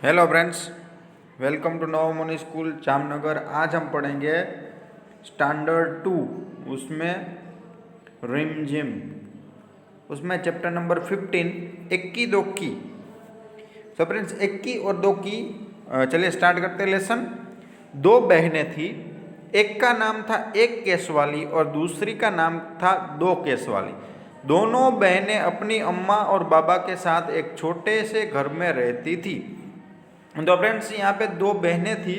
Hello friends, welcome to Navmoni school Jamnagar. आज हम पढ़ेंगे स्टैंडर्ड 2, उसमें रिम जिम, उसमें चैप्टर नंबर 15 इक्की दोक्की। तो फ्रेंड्स, इक्की और दोक्की, चलिए स्टार्ट करते हैं लेसन। दो बहनें थी, एक का नाम था एक केस वाली और दूसरी का नाम था दो केस वाली। दोनों बहनें अपनी अम्मा और बाबा के साथ एक छोटे से घर में रहती थी। तो फ्रेंड्स, यहाँ पे दो बहनें थी,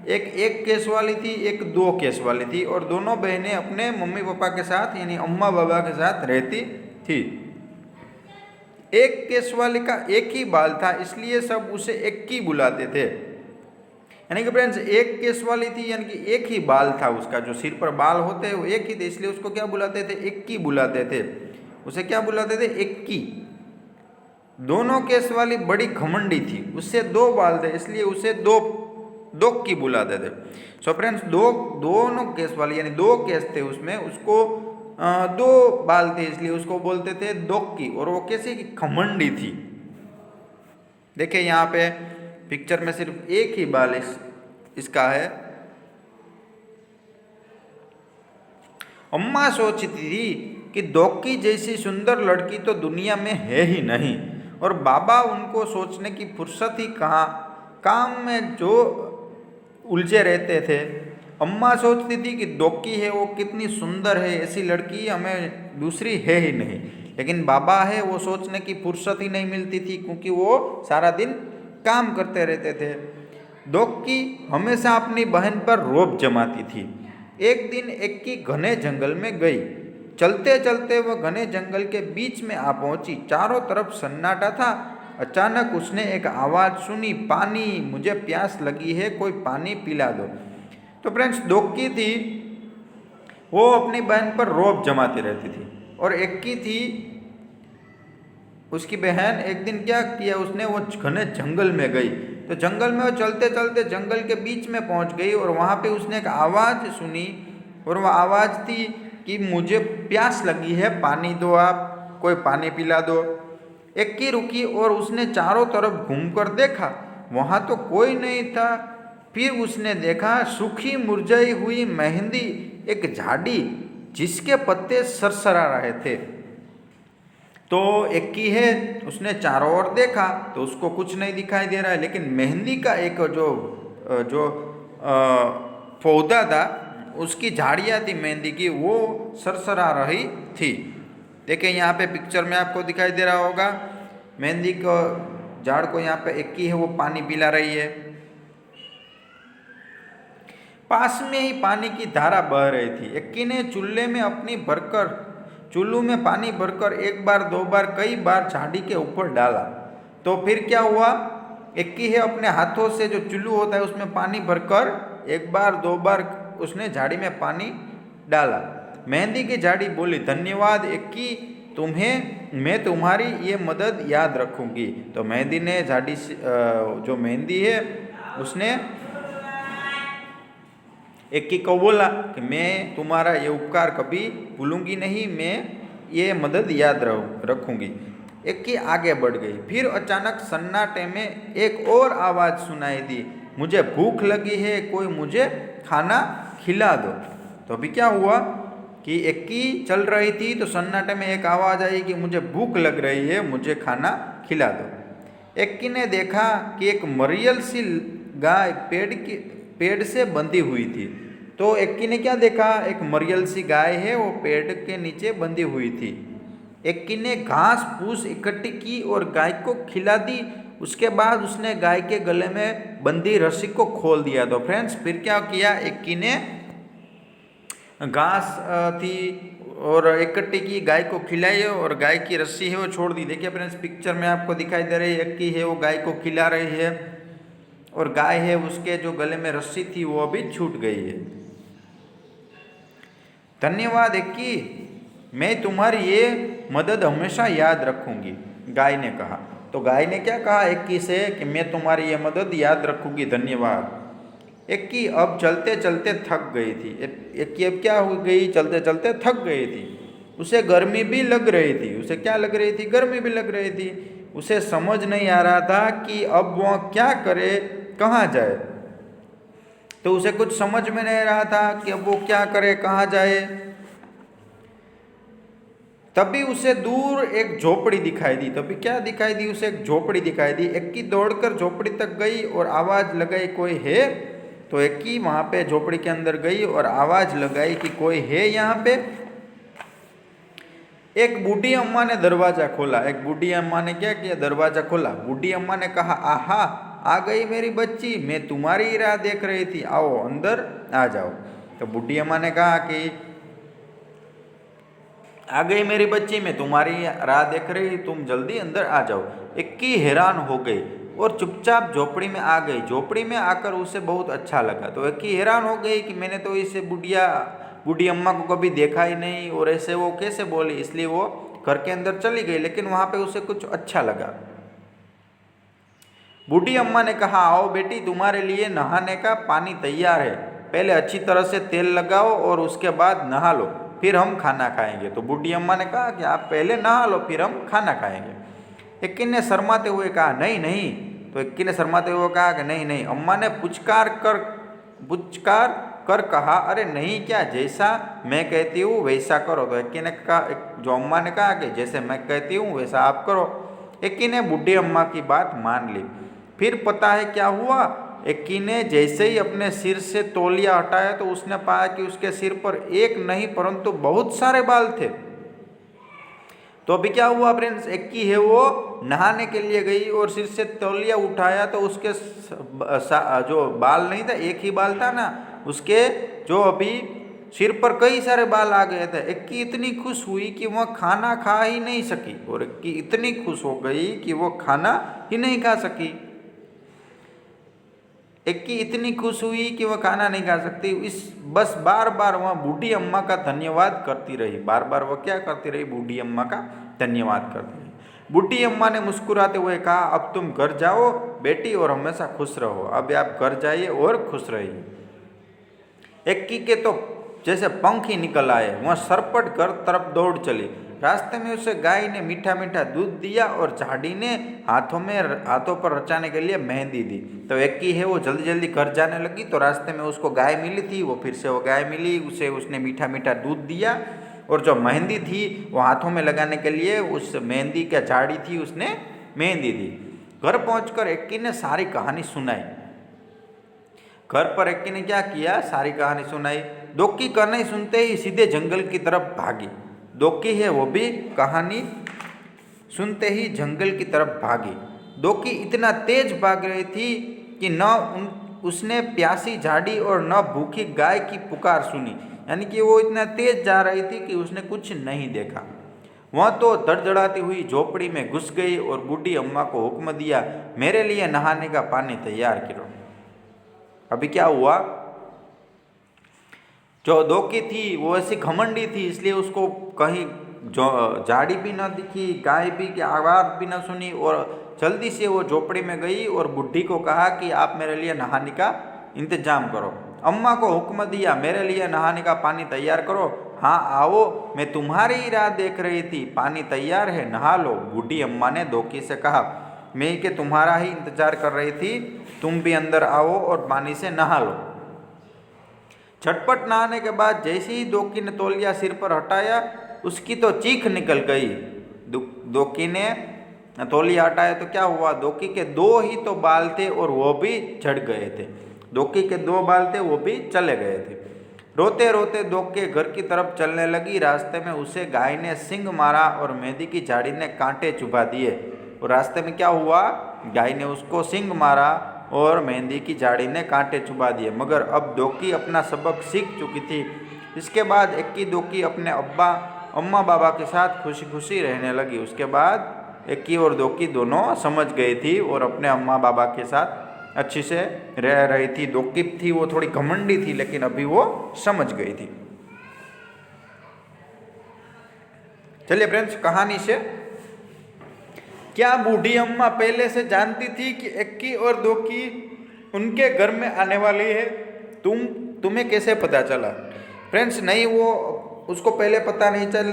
एक केस वाली थी, एक दो केस वाली थी, और दोनों बहनें अपने मम्मी पापा के साथ यानी अम्मा बाबा के साथ रहती थी। एक केस वाली का एक ही बाल था, इसलिए सब उसे इक्की बुलाते थे। यानी कि फ्रेंड्स, एक केस वाली थी यानी कि एक ही बाल था उसका, जो सिर पर बाल होते हैं वो एक ही थे, इसलिए उसको क्या बुलाते थे? इक्की बुलाते थे। उसे क्या बुलाते थे? इक्की। दोनों केस वाली बड़ी घमंडी थी, उससे दो बाल थे, इसलिए उसे दोक्की बुलाते थे। सो फ्रेंड्स, दोनों केस वाली यानी दो केस थे उसमें, उसको दो बाल थे, इसलिए उसको बोलते थे दोक्की। और वो कैसी की घमंडी थी। देखिए यहाँ पे पिक्चर में सिर्फ एक ही बाल इसका है। अम्मा सोचती थी कि दोक्की जैसी सुंदर लड़की तो दुनिया में है ही नहीं, और बाबा उनको सोचने की फुर्सत ही कहाँ, काम में जो उलझे रहते थे। अम्मा सोचती थी कि दोक्की है वो कितनी सुंदर है, ऐसी लड़की हमें दूसरी है ही नहीं। लेकिन बाबा है वो सोचने की फुर्सत ही नहीं मिलती थी, क्योंकि वो सारा दिन काम करते रहते थे। दोक्की हमेशा अपनी बहन पर रोब जमाती थी। एक दिन इक्की घने जंगल में गई। चलते चलते वह घने जंगल के बीच में आ पहुंची। चारों तरफ सन्नाटा था। अचानक उसने एक आवाज़ सुनी, पानी, मुझे प्यास लगी है, कोई पानी पिला दो। तो फ्रेंड्स, दोक्की थी वो अपनी बहन पर रोब जमाती रहती थी, और इक्की थी उसकी बहन। एक दिन क्या किया उसने, वो घने जंगल में गई। तो जंगल में वो चलते चलते जंगल के बीच में पहुंच गई, और वहाँ पे उसने एक आवाज़ सुनी, और वह आवाज़ थी कि मुझे प्यास लगी है, पानी दो, आप कोई पानी पिला दो। इक्की रुकी और उसने चारों तरफ घूमकर देखा, वहाँ तो कोई नहीं था। फिर उसने देखा सूखी मुरझाई हुई मेहंदी, एक झाड़ी जिसके पत्ते सरसरा रहे थे। तो इक्की है, उसने चारों ओर देखा तो उसको कुछ नहीं दिखाई दे रहा है, लेकिन मेहंदी का एक जो जो पौधा था, उसकी झाड़ियाँ थी मेहंदी की, वो सरसरा रही थी। देखिए यहाँ पे पिक्चर में आपको दिखाई दे रहा होगा, मेहंदी को झाड़ को यहाँ पे इक्की है वो पानी पिला रही है। पास में ही पानी की धारा बह रही थी। इक्की ने चुल्लू में पानी भरकर एक बार, दो बार, कई बार झाड़ी के ऊपर डाला। तो फिर क्या हुआ, इक्की है अपने हाथों से जो चुल्लू होता है उसमें पानी भरकर एक बार, दो बार उसने झाड़ी में पानी डाला। मेहंदी की झाड़ी बोली, धन्यवाद इक्की, मैं तुम्हारी ये मदद याद रखूंगी। तो मेहंदी ने जो मेहंदी है उसने इक्की को बोला कि मैं तुम्हारा ये उपकार कभी भूलूंगी नहीं, मैं ये मदद याद रखूंगी। इक्की आगे बढ़ गई। फिर अचानक सन्नाटे में एक और आवाज़ सुनाई दी, मुझे भूख लगी है, कोई मुझे खाना खिला दो। तो अभी क्या हुआ कि इक्की चल रही थी तो सन्नाटे में एक आवाज़ आई कि मुझे भूख लग रही है, मुझे खाना खिला दो। इक्की ने देखा कि एक मरियल सी गाय पेड़ से बंधी हुई थी। तो इक्की ने क्या देखा, एक मरियल सी गाय है वो पेड़ के नीचे बंधी हुई थी। इक्की ने घास फूस इकट्ठी की और गाय को खिला दी। उसके बाद उसने गाय के गले में बंधी रस्सी को खोल दिया। तो फ्रेंड्स, फिर क्या किया, इक्की ने घास थी और इकट्ठी की, गाय को खिलाई और गाय की रस्सी है वो छोड़ दी। देखिए फ्रेंड्स, पिक्चर में आपको दिखाई दे रही है, इक्की है वो गाय को खिला रही है, और गाय है उसके जो गले में रस्सी थी वो अभी छूट गई है। धन्यवाद इक्की, मैं तुम्हारी ये मदद हमेशा याद रखूंगी, गाय ने कहा। तो गाय ने क्या कहा इक्की से कि मैं तुम्हारी ये मदद याद रखूंगी, धन्यवाद। इक्की अब चलते चलते थक गई थी। इक्की अब क्या हो गई, चलते चलते थक गई थी। उसे गर्मी भी लग रही थी। उसे क्या लग रही थी, गर्मी भी लग रही थी। उसे समझ नहीं आ रहा था कि अब वह क्या करे, कहाँ जाए। तो उसे कुछ समझ में नहीं रहा था कि अब वो क्या करे, कहाँ जाए। तभी उसे दूर एक झोपड़ी दिखाई दी। तभी क्या दिखाई दी उसे? एक झोपड़ी दिखाई दी। एक्की दौड़कर झोपड़ी तक गई और आवाज लगाई, कोई है? तो एक्की वहां पे झोपड़ी के अंदर गई और आवाज लगाई कि कोई है यहाँ पे। एक बूढ़ी अम्मा ने दरवाजा खोला। एक बूढ़ी अम्मा ने क्या किया? दरवाजा खोला। बूढ़ी अम्मा ने कहा, आहा, आ गई मेरी बच्ची, मैं तुम्हारी ही राह देख रही थी, आओ अंदर आ जाओ। तो बूढ़ी अम्मा ने कहा कि आ गई मेरी बच्ची, मैं तुम्हारी राह देख रही, तुम जल्दी अंदर आ जाओ। एक्की हैरान हो गई और चुपचाप झोपड़ी में आ गई। झोपड़ी में आकर उसे बहुत अच्छा लगा। तो एक्की हैरान हो गई कि मैंने तो इसे बूढ़ी अम्मा को कभी देखा ही नहीं और ऐसे वो कैसे बोली। इसलिए वो घर के अंदर चली गई, लेकिन वहां पे उसे कुछ अच्छा लगा। बूढ़ी अम्मा ने कहा, आओ बेटी, तुम्हारे लिए नहाने का पानी तैयार है। पहले अच्छी तरह से तेल लगाओ और उसके बाद नहा लो, फिर हम खाना खाएंगे। तो बूढ़ी अम्मा ने कहा कि आप पहले नहा लो, फिर हम खाना खाएंगे। एक्की ने शर्माते हुए कहा, नहीं नहीं। तो एक्की ने शर्माते हुए कहा कि नहीं नहीं। अम्मा ने पुचकार कर कहा, अरे नहीं क्या, जैसा मैं कहती हूँ वैसा करो। तो एक्की ने कहा, जो अम्मा ने कहा कि जैसे मैं कहती हूँ वैसा आप करो। एक्की ने बूढ़ी अम्मा की बात मान ली। फिर पता है क्या हुआ? एक्की ने जैसे ही अपने सिर से तौलिया हटाया तो उसने पाया कि उसके सिर पर एक नहीं परंतु बहुत सारे बाल थे। तो अभी क्या हुआ फ्रेंड्स? एक्की है वो नहाने के लिए गई और सिर से तौलिया उठाया तो उसके जो बाल नहीं था, एक ही बाल था ना, उसके जो अभी सिर पर कई सारे बाल आ गए थे। एक्की इतनी खुश हुई कि वह खाना खा ही नहीं सकी, और एक्की इतनी खुश हो गई कि वो खाना ही नहीं खा सकी। एक्की इतनी खुश हुई कि वह खाना नहीं खा सकती। बस बार बार वह बूढ़ी अम्मा का धन्यवाद करती रही। बार बार वह क्या करती रही? बूढ़ी अम्मा का धन्यवाद करती रही। बूढ़ी अम्मा ने मुस्कुराते हुए कहा, अब तुम घर जाओ बेटी और हमेशा खुश रहो। अब आप घर जाइए और खुश रहिए। एक्की के तो जैसे पंख ही निकल आए। वह सरपट घर तरफ दौड़ चली। रास्ते में उसे गाय ने मीठा मीठा दूध दिया और झाड़ी ने हाथों पर रचाने के लिए मेहंदी दी। तो एक्की है वो जल्दी जल्दी घर जाने लगी। तो रास्ते में उसको गाय मिली थी, वो फिर से वो गाय मिली, उसने मीठा मीठा दूध दिया और जो मेहंदी थी वो हाथों में लगाने के लिए उस मेहंदी की झाड़ी थी, उसने मेहंदी दी। घर पहुंचकर एक्की ने सारी कहानी सुनाई। घर पर एक्की ने क्या किया? सारी कहानी सुनाई। दोक्की कहानी सुनते ही सीधे जंगल की तरफ भागी। दोक्की है वो भी कहानी सुनते ही जंगल की तरफ भागी। दोक्की इतना तेज भाग रही थी कि उसने प्यासी झाड़ी और न भूखी गाय की पुकार सुनी। यानी कि वो इतना तेज जा रही थी कि उसने कुछ नहीं देखा। वह तो धड़धड़ाती हुई झोपड़ी में घुस गई और बूढ़ी अम्मा को हुक्म दिया, मेरे लिए नहाने का पानी तैयार करो। अभी क्या हुआ? जो दोक्की थी वो ऐसी घमंडी थी, इसलिए उसको कहीं जो झाड़ी भी न दिखी, गाय भी की आवाज़ भी न सुनी, और जल्दी से वो झोपड़ी में गई और बुढ़ी को कहा कि आप मेरे लिए नहाने का इंतजाम करो। अम्मा को हुक्म दिया, मेरे लिए नहाने का पानी तैयार करो। हाँ आओ, मैं तुम्हारी ही राह देख रही थी, पानी तैयार है, नहा लो। बूढ़ी अम्मा ने दोक्की से कहा, मैं कि तुम्हारा ही इंतजार कर रही थी, तुम भी अंदर आओ और पानी से नहा लो। झटपट नहाने के बाद जैसे ही दोक्की ने तौलिया सिर पर हटाया, उसकी तो चीख निकल गई। दोक्की ने तौलिया हटाया तो क्या हुआ? दोक्की के दो ही तो बाल थे और वो भी झड़ गए थे। दोक्की के दो बाल थे, वो भी चले गए थे। रोते रोते दोक्की घर की तरफ चलने लगी। रास्ते में उसे गाय ने सींग मारा और मेहंदी की झाड़ी ने कांटे चुभा दिए। और रास्ते में क्या हुआ? गाय ने उसको सींग मारा और मेहंदी की झाड़ी ने कांटे चुभा दिए। मगर अब दोक्की अपना सबक सीख चुकी थी। इसके बाद एक्की दोक्की अपने अम्मा बाबा के साथ खुशी खुशी रहने लगी। उसके बाद एक्की और दोक्की दोनों समझ गई थी और अपने अम्मा बाबा के साथ अच्छी से रह रही थी। दोक्की थी वो थोड़ी घमंडी थी, लेकिन अभी वो समझ गई थी। चलिए फ्रेंड्स, कहानी से क्या बूढ़ी अम्मा पहले से जानती थी कि एक्की और दोक्की उनके घर में आने वाली है? तुम्हें कैसे पता चला? फ्रेंड्स नहीं, वो उसको पहले पता नहीं चल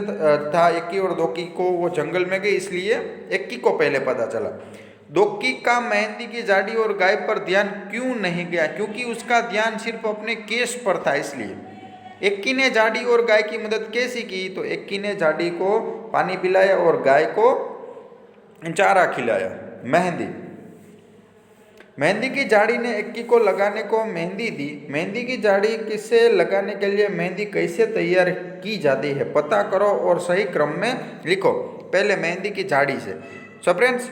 था एक्की और दोक्की को, वो जंगल में गई इसलिए एक्की को पहले पता चला। दोक्की का मेहंदी की झाड़ी और गाय पर ध्यान क्यों नहीं गया? क्योंकि उसका ध्यान सिर्फ अपने केस पर था इसलिए। एक्की ने झाड़ी और गाय की मदद कैसी की? तो एक्की ने झाड़ी को पानी पिलाया और गाय को चारा खिलाया। मेहंदी की झाड़ी ने एक्की को लगाने को मेहंदी दी। मेहंदी की झाड़ी किसे लगाने के लिए मेहंदी कैसे तैयार की जाती है पता करो और सही क्रम में लिखो। पहले मेहंदी की झाड़ी से। सो फ्रेंड्स,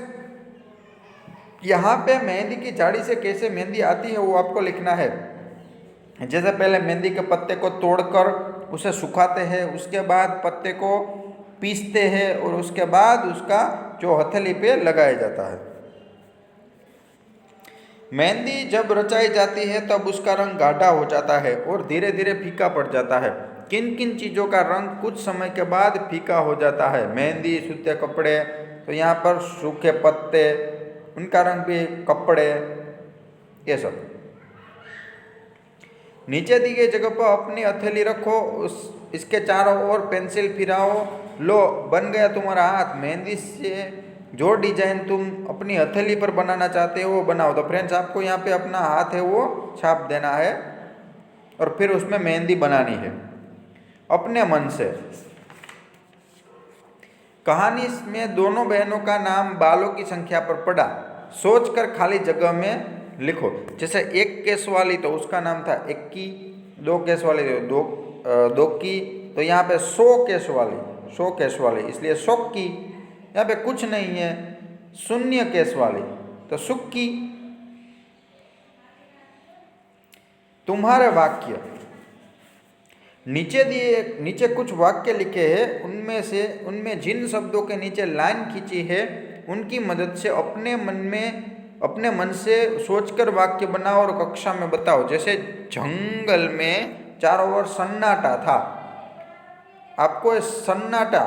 यहाँ पे मेहंदी की झाड़ी से कैसे मेहंदी आती है वो आपको लिखना है। जैसे पहले मेहंदी के पत्ते को तोड़कर उसे सुखाते हैं, उसके बाद पत्ते को पीसते हैं और उसके बाद उसका जो हथेली पे लगाया जाता है। मेहंदी जब रचाई जाती है तब उसका रंग गाढ़ा हो जाता है और धीरे धीरे फीका पड़ जाता है। किन किन चीज़ों का रंग कुछ समय के बाद फीका हो जाता है? मेहंदी, सूते कपड़े, तो यहाँ पर सूखे पत्ते, उनका रंग भी, कपड़े, ये सब। नीचे दी गई जगह पर अपनी हथेली रखो, इसके चारों ओर पेंसिल फिराओ, लो बन गया तुम्हारा हाथ। मेहंदी से जो डिजाइन तुम अपनी हथेली पर बनाना चाहते हो वो बनाओ। तो फ्रेंड्स, आपको यहाँ पे अपना हाथ है वो छाप देना है और फिर उसमें मेहंदी बनानी है अपने मन से। कहानी में दोनों बहनों का नाम बालों की संख्या पर पड़ा। सोचकर खाली जगह में लिखो। जैसे एक केस वाली तो उसका नाम था एक्की, 2 केस वाली तो दोक्की, तो यहाँ पे 100 केस वाली इसलिए सोक्की। यहाँ पे कुछ नहीं है, 0 केस वाली तो सुक्की। तुम्हारे वाक्य नीचे कुछ वाक्य लिखे हैं, उनमें जिन शब्दों के नीचे लाइन खींची है उनकी मदद से अपने मन से सोचकर वाक्य बनाओ और कक्षा में बताओ। जैसे जंगल में चारों ओर सन्नाटा था, आपको इस सन्नाटा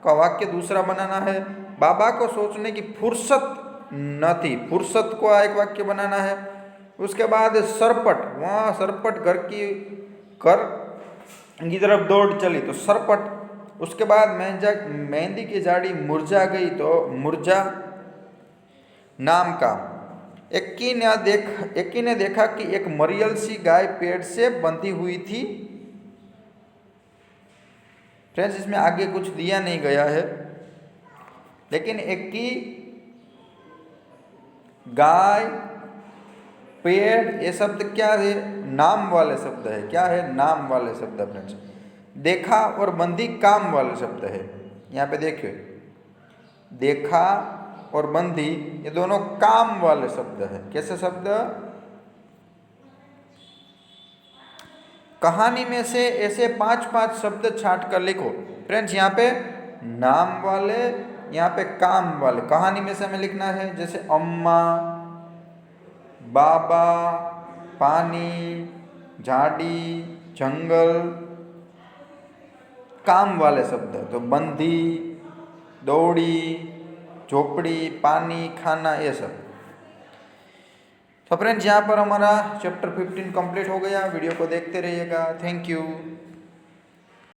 का वाक्य दूसरा बनाना है। बाबा को सोचने की फुर्सत न थी, फुर्सत को एक वाक्य बनाना है। उसके बाद सरपट, वहाँ सरपट घर की तरफ दौड़ चली तो सरपट। उसके बाद मेहंदी की झाड़ी मुरझा गई तो मुरझा नाम का। एक्की ने देखा कि एक मरियल सी गाय पेड़ से बंधी हुई थी। फ्रेंड्स, इसमें आगे कुछ दिया नहीं गया है, लेकिन एक्की, गाय, पेड़, ये शब्द क्या है? नाम वाले शब्द है। क्या है? नाम वाले शब्द है फ्रेंड्स। देखा और बंधी काम वाले शब्द है। यहाँ पे देखिए, देखा और बंधी ये दोनों काम वाले शब्द है। कैसे शब्द? कहानी में से ऐसे 5-5 शब्द छांट कर लिखो। फ्रेंड्स, यहाँ पे नाम वाले, यहाँ पे काम वाले। कहानी में से हमें लिखना है जैसे अम्मा, बाबा, पानी, झाड़ी, जंगल, काम वाले शब्द है तो बंधी, दौड़ी, झोपड़ी, पानी, खाना, ये सब। तो फ्रेंड्स, यहाँ पर हमारा चैप्टर 15 कंप्लीट हो गया। वीडियो को देखते रहिएगा। Thank you.